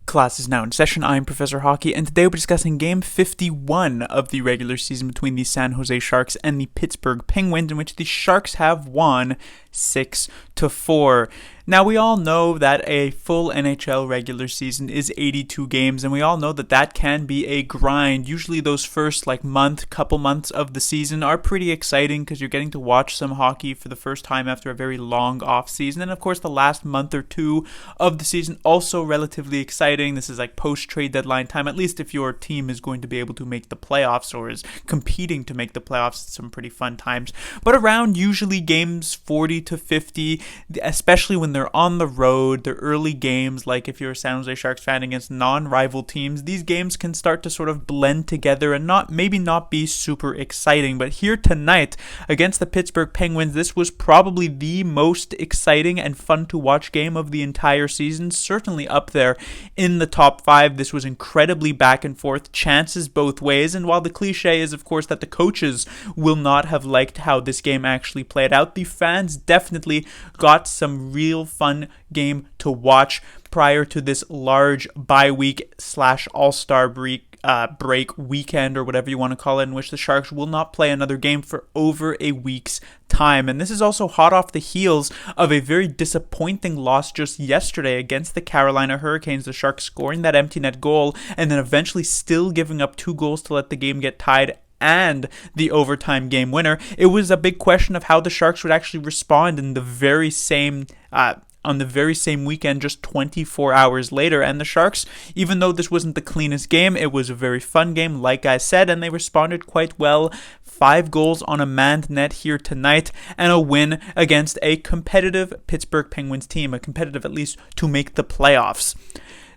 Class is now in session. I'm Professor Hockey, and today we're discussing Game 51 of the regular season between the San Jose Sharks and the Pittsburgh Penguins, in which the Sharks have won 6-4. Now, we all know that a full NHL regular season is 82 games, and we all know that that can be a grind. Usually those first couple months of the season are pretty exciting because you're getting to watch some hockey for the first time after a very long off season. And of course, the last month or two of the season also relatively exciting. This is like post-trade deadline time, at least if your team is going to be able to make the playoffs or is competing to make the playoffs. It's some pretty fun times. But around usually games 40 to 50, especially when they're on the road, the early games, like if you're a San Jose Sharks fan against non-rival teams, these games can start to sort of blend together and maybe not be super exciting. But here tonight against the Pittsburgh Penguins, this was probably the most exciting and fun to watch game of the entire season, certainly up there in the top 5. This was incredibly back and forth, chances both ways, and while the cliche is of course that the coaches will not have liked how this game actually played out, the fans definitely got some real fun game to watch prior to this large bye week / all-star break weekend, or whatever you want to call it, in which the Sharks will not play another game for over a week's time. And this is also hot off the heels of a very disappointing loss just yesterday against the Carolina Hurricanes, the Sharks scoring that empty net goal and then eventually still giving up 2 goals to let the game get tied and the overtime game winner. It was a big question of how the Sharks would actually respond in the very same on the very same weekend, just 24 hours later. And the Sharks, even though this wasn't the cleanest game, it was a very fun game, like I said, and they responded quite well. 5 goals on a manned net here tonight, and a win against a competitive Pittsburgh Penguins team, a competitive at least to make the playoffs.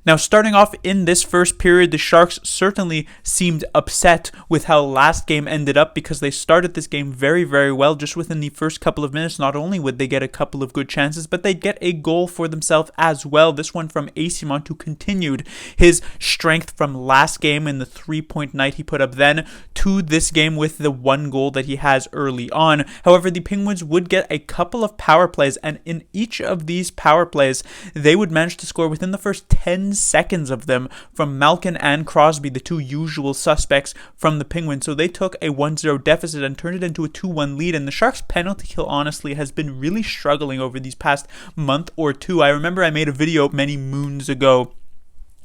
Now, starting off in this first period, the Sharks certainly seemed upset with how last game ended up, because they started this game very, very well. Just within the first couple of minutes, not only would they get a couple of good chances, but they'd get a goal for themselves as well. This one from Asimont, who continued his strength from last game in the 3-point night he put up then to this game with the 1 goal that he has early on. However, the Penguins would get a couple of power plays, and in each of these power plays, they would manage to score within the first 10 seconds of them from Malkin and Crosby, the 2 usual suspects from the Penguins. So they took a 1-0 deficit and turned it into a 2-1 lead. And the Sharks penalty kill honestly has been really struggling over these past month or two. I remember I made a video many moons ago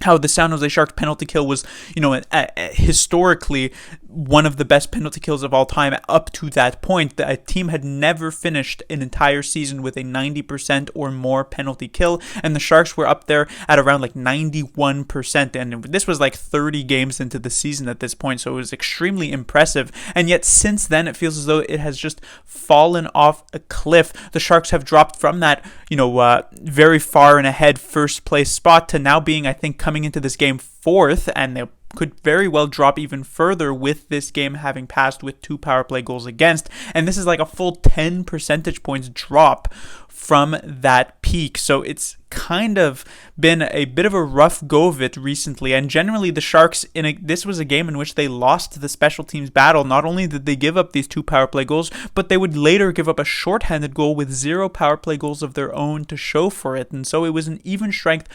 how the San Jose Sharks penalty kill was, historically one of the best penalty kills of all time up to that point. A team had never finished an entire season with a 90% or more penalty kill, and the Sharks were up there at around 91%, and this was 30 games into the season at this point, so it was extremely impressive. And yet since then, it feels as though it has just fallen off a cliff. The Sharks have dropped from that, very far and ahead first place spot to now being, I think, coming into this game 4th, and they could very well drop even further with this game having passed with 2 power play goals against. And this is a full 10 percentage points drop from that peak. So it's kind of been a bit of a rough go of it recently. And generally the Sharks, this was a game in which they lost the special teams battle. Not only did they give up these 2 power play goals, but they would later give up a shorthanded goal with 0 power play goals of their own to show for it. And so it was an even strength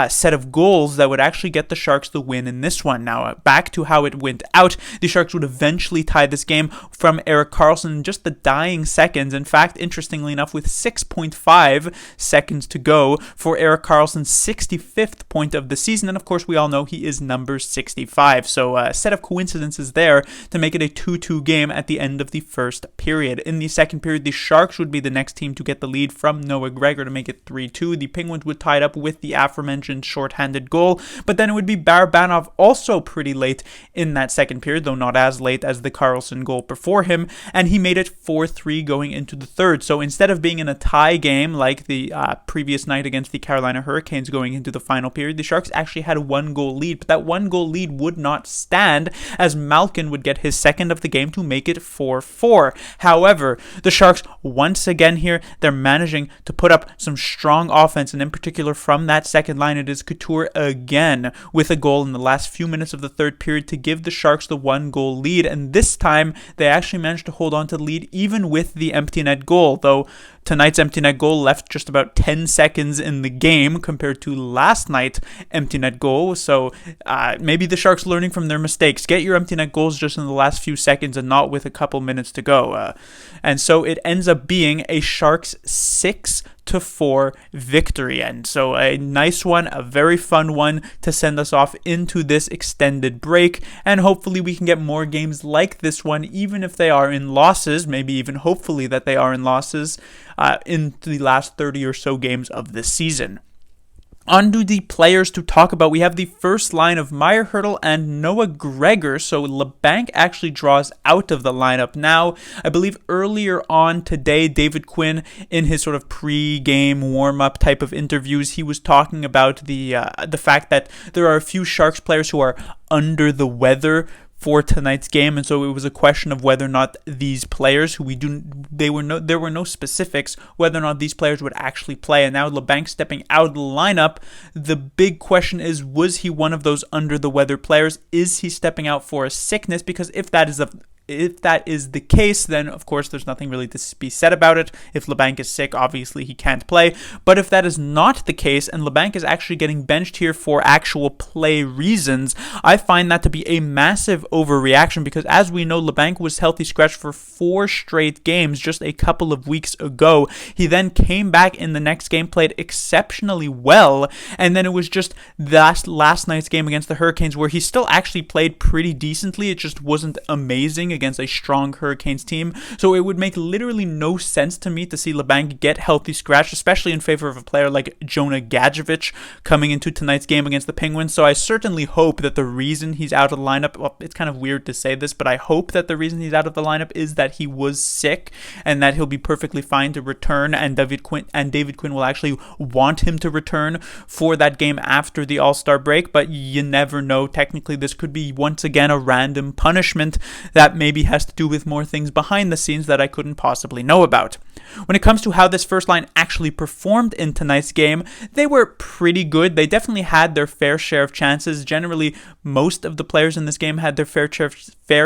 set of goals that would actually get the Sharks the win in this one. Now, back to how it went out. The Sharks would eventually tie this game from Erik Karlsson in just the dying seconds. In fact, interestingly enough, with 6.5 seconds to go for Erik Karlsson's 65th point of the season. And of course, we all know he is number 65. So a set of coincidences there to make it a 2-2 game at the end of the first period. In the second period, the Sharks would be the next team to get the lead from Noah Gregor to make it 3-2. The Penguins would tie it up with the aforementioned shorthanded goal, but then it would be Barabanov also pretty late in that second period, though not as late as the Karlsson goal before him, and he made it 4-3 going into the third. So instead of being in a tie game like the previous night against the Carolina Hurricanes going into the final period, the Sharks actually had a 1-goal lead, but that 1-goal lead would not stand as Malkin would get his second of the game to make it 4-4. However, the Sharks once again here, they're managing to put up some strong offense, and in particular from that second line, line, it is Couture again with a goal in the last few minutes of the third period to give the Sharks the 1-goal lead, and this time they actually managed to hold on to the lead even with the empty net goal, though tonight's empty net goal left just about 10 seconds in the game compared to last night's empty net goal. So maybe the Sharks learning from their mistakes. Get your empty net goals just in the last few seconds and not with a couple minutes to go. And so it ends up being a Sharks 6-4 victory. And so a nice one, a very fun one to send us off into this extended break. And hopefully we can get more games like this one, even if they are in losses, maybe even hopefully that they are in losses in the last 30 or so games of this season. On to the players to talk about. We have the first line of Meier, Hertl, and Noah Gregor. So LeBanc actually draws out of the lineup now. I believe earlier on today, David Quinn, in his sort of pre-game warm-up type of interviews, he was talking about the fact that there are a few Sharks players who are under the weather for tonight's game, and so it was a question of whether or not these players, there were no specifics whether or not these players would actually play. And now LeBanc stepping out of the lineup, the big question is, was he one of those under the weather players? Is he stepping out for a sickness? Because if that is the case, then of course there's nothing really to be said about it. If LeBanc is sick, obviously he can't play. But if that is not the case, and LeBanc is actually getting benched here for actual play reasons, I find that to be a massive overreaction, because as we know, LeBanc was healthy scratch for 4 straight games just a couple of weeks ago. He then came back in the next game, played exceptionally well, and then it was just last night's game against the Hurricanes where he still actually played pretty decently. It just wasn't amazing against a strong Hurricanes team. So it would make literally no sense to me to see LeBanc get healthy scratch, especially in favor of a player like Jonah Gadjevich coming into tonight's game against the Penguins. So I certainly hope that the reason he's out of the lineup, well, it's kind of weird to say this, but I hope that the reason he's out of the lineup is that he was sick and that he'll be perfectly fine to return, and David Quinn will actually want him to return for that game after the All-Star break. But you never know. Technically, this could be once again a random punishment that maybe has to do with more things behind the scenes that I couldn't possibly know about. When it comes to how this first line actually performed in tonight's game, they were pretty good. They definitely had their fair share of chances. Generally, most of the players in this game had their fair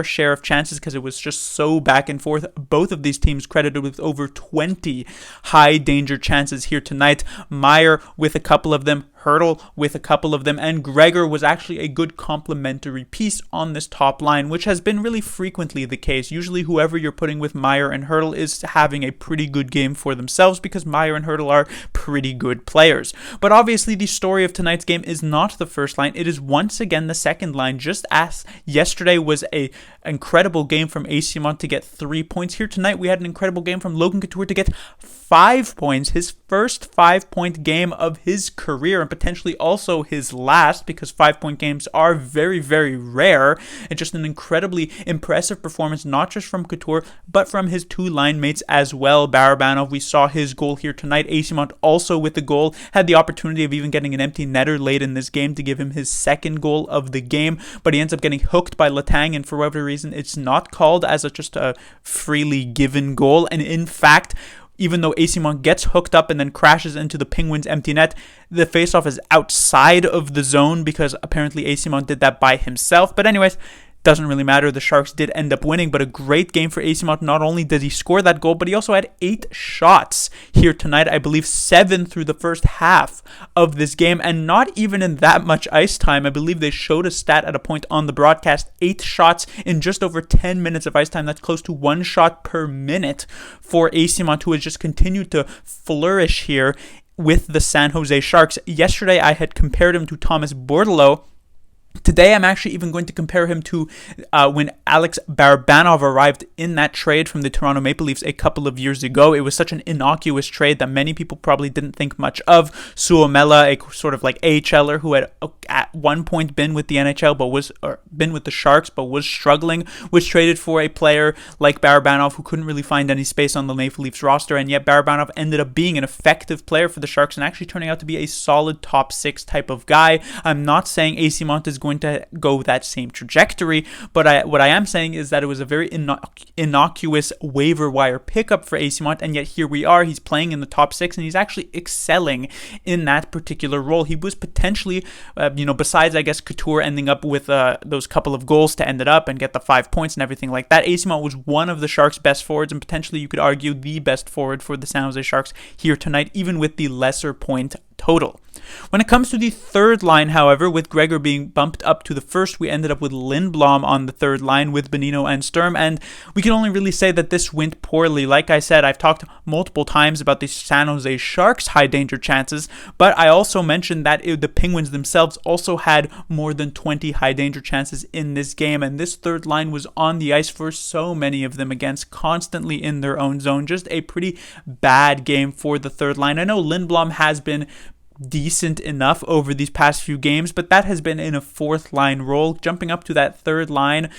share of chances because it was just so back and forth. Both of these teams credited with over 20 high danger chances here tonight. Meier with a couple of them, Hertl with a couple of them, and Gregor was actually a good complementary piece on this top line, which has been really frequently the case. Usually whoever you're putting with Meier and Hertl is having a pretty good game for themselves because Meier and Hertl are pretty good players. But obviously the story of tonight's game is not the first line, it is once again the second line. Just as yesterday was a incredible game from AC Mont to get 3 points, here tonight we had an incredible game from Logan Couture to get 5 points, his first 5-point game of his career, and potentially also his last, because 5-point games are very, very rare. And just an incredibly impressive performance, not just from Couture, but from his 2 line mates as well. Barabanov, we saw his goal here tonight. AC Mont also with the goal, had the opportunity of even getting an empty netter late in this game to give him his second goal of the game, but he ends up getting hooked by Letang, and for whatever reason, it's not called as just a freely given goal. And in fact, even though AC Mont gets hooked up and then crashes into the Penguins' empty net, the faceoff is outside of the zone because apparently AC Mont did that by himself. But anyways, doesn't really matter. The Sharks did end up winning, but a great game for AC Mont. Not only did he score that goal, but he also had 8 shots here tonight. I believe 7 through the first half of this game, and not even in that much ice time. I believe they showed a stat at a point on the broadcast, 8 shots in just over 10 minutes of ice time. That's close to 1 shot per minute for AC Mont, who has just continued to flourish here with the San Jose Sharks. Yesterday, I had compared him to Thomas Bordeleau. Today, I'm actually even going to compare him to when Alex Barabanov arrived in that trade from the Toronto Maple Leafs a couple of years ago. It was such an innocuous trade that many people probably didn't think much of. Suomela, a sort of like AHLer who had at one point been with the NHL, been with the Sharks, but was struggling, was traded for a player like Barabanov who couldn't really find any space on the Maple Leafs roster, and yet Barabanov ended up being an effective player for the Sharks and actually turning out to be a solid top 6 type of guy. I'm not saying AC Mont is going to go that same trajectory. But what I am saying is that it was a very innocuous waiver wire pickup for AC Mont, and yet here we are. He's playing in the top 6, and he's actually excelling in that particular role. He was potentially, besides, I guess, Couture ending up with those couple of goals to end it up and get the 5 points and everything like that, AC Mont was one of the Sharks' best forwards, and potentially you could argue the best forward for the San Jose Sharks here tonight, even with the lesser point total. When it comes to the third line, however, with Gregor being bumped up to the first, we ended up with Lindblom on the third line with Bonino and Sturm, and we can only really say that this went poorly. Like I said, I've talked multiple times about the San Jose Sharks' high danger chances, but I also mentioned that the Penguins themselves also had more than 20 high danger chances in this game, and this third line was on the ice for so many of them against, constantly in their own zone. Just a pretty bad game for the third line. I know Lindblom has been decent enough over these past few games, but that has been in a fourth line role. Jumping up to that third line,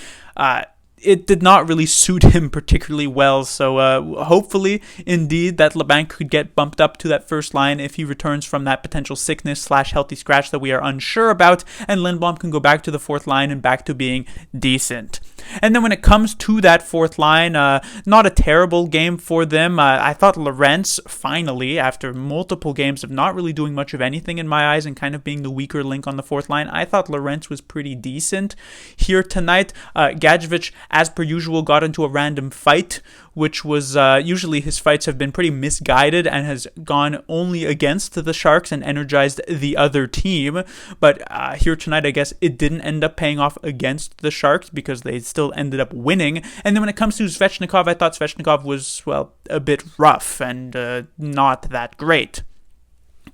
it did not really suit him particularly well. So hopefully, indeed, that Labanc could get bumped up to that first line if he returns from that potential sickness / healthy scratch that we are unsure about, and Lindblom can go back to the fourth line and back to being decent. And then when it comes to that fourth line, not a terrible game for them. I thought Lorentz, finally, after multiple games of not really doing much of anything in my eyes and kind of being the weaker link on the fourth line, I thought Lorentz was pretty decent here tonight. Gadjevich, as per usual, got into a random fight, which was usually his fights have been pretty misguided and has gone only against the Sharks and energized the other team. But here tonight, I guess it didn't end up paying off against the Sharks because they still ended up winning. And then when it comes to Svechnikov, I thought Svechnikov was, well, a bit rough and not that great.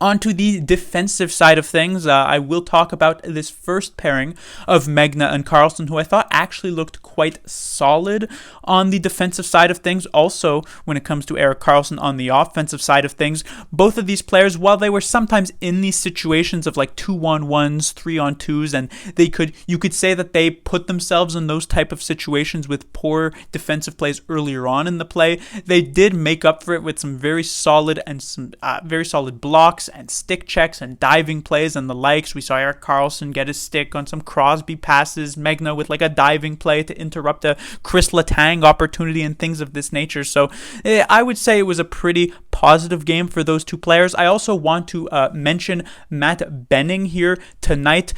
Onto the defensive side of things, I will talk about this first pairing of Megna and Karlsson, who I thought actually looked quite solid on the defensive side of things. Also, when it comes to Erik Karlsson on the offensive side of things, both of these players, while they were sometimes in these situations of like 2-on-1s, 3-on-2s, and you could say that they put themselves in those type of situations with poor defensive plays earlier on in the play, they did make up for it with some very solid and some very solid blocks and stick checks and diving plays and the likes. We saw Erik Karlsson get his stick on some Crosby passes, Megna with like a diving play to interrupt a Chris Letang opportunity and things of this nature. So I would say it was a pretty positive game for those two players. I also want to mention Matt Benning here tonight.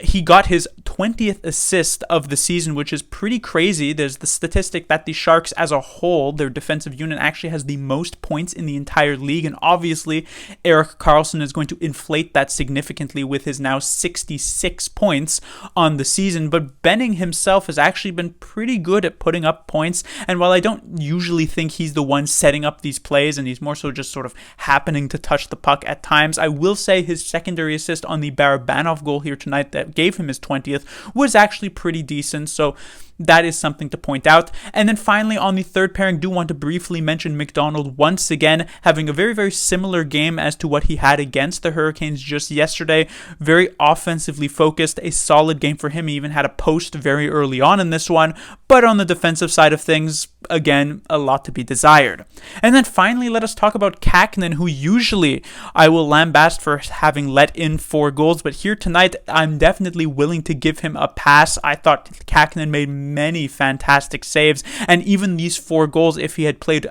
He got his 20th assist of the season, which is pretty crazy. There's the statistic that the Sharks as a whole, their defensive unit, actually has the most points in the entire league. And obviously, Erik Karlsson is going to inflate that significantly with his now 66 points on the season. But Benning himself has actually been pretty good at putting up points. And while I don't usually think he's the one setting up these plays, and he's more so just sort of happening to touch the puck at times, I will say his secondary assist on the Barabanov goal here tonight that gave him his 20th was actually pretty decent. So that is something to point out. And then finally, on the third pairing, do want to briefly mention McDonald once again, having a very, very similar game as to what he had against the Hurricanes just yesterday. Very offensively focused, a solid game for him. He even had a post very early on in this one. But on the defensive side of things, again, a lot to be desired. And then finally, let us talk about Kakkonen, who usually I will lambast for having let in 4 goals. But here tonight, I'm definitely willing to give him a pass. I thought Kakkonen made many fantastic saves, and even these 4 goals, if he had played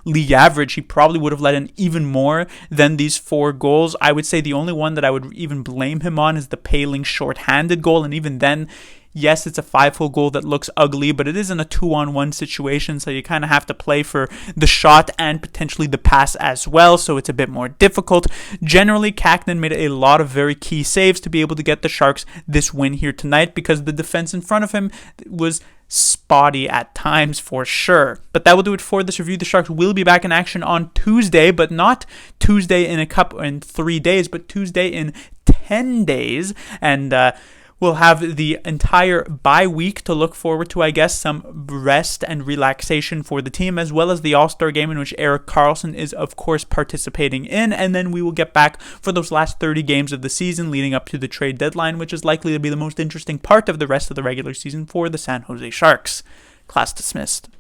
league average, he probably would have let in even more than these 4 goals. I would say the only one that I would even blame him on is the Paling shorthanded goal, and even then, yes, it's a 5-hole goal that looks ugly, but it isn't a 2-on-1 situation, so you kind of have to play for the shot and potentially the pass as well, so it's a bit more difficult. Generally, Kakkonen made a lot of very key saves to be able to get the Sharks this win here tonight, because the defense in front of him was spotty at times for sure. But that will do it for this review. The Sharks will be back in action on Tuesday, but not Tuesday in 3 days, but Tuesday in 10 days, and we'll have the entire bye week to look forward to, I guess, some rest and relaxation for the team, as well as the All-Star game in which Erik Karlsson is, of course, participating in. And then we will get back for those last 30 games of the season leading up to the trade deadline, which is likely to be the most interesting part of the rest of the regular season for the San Jose Sharks. Class dismissed.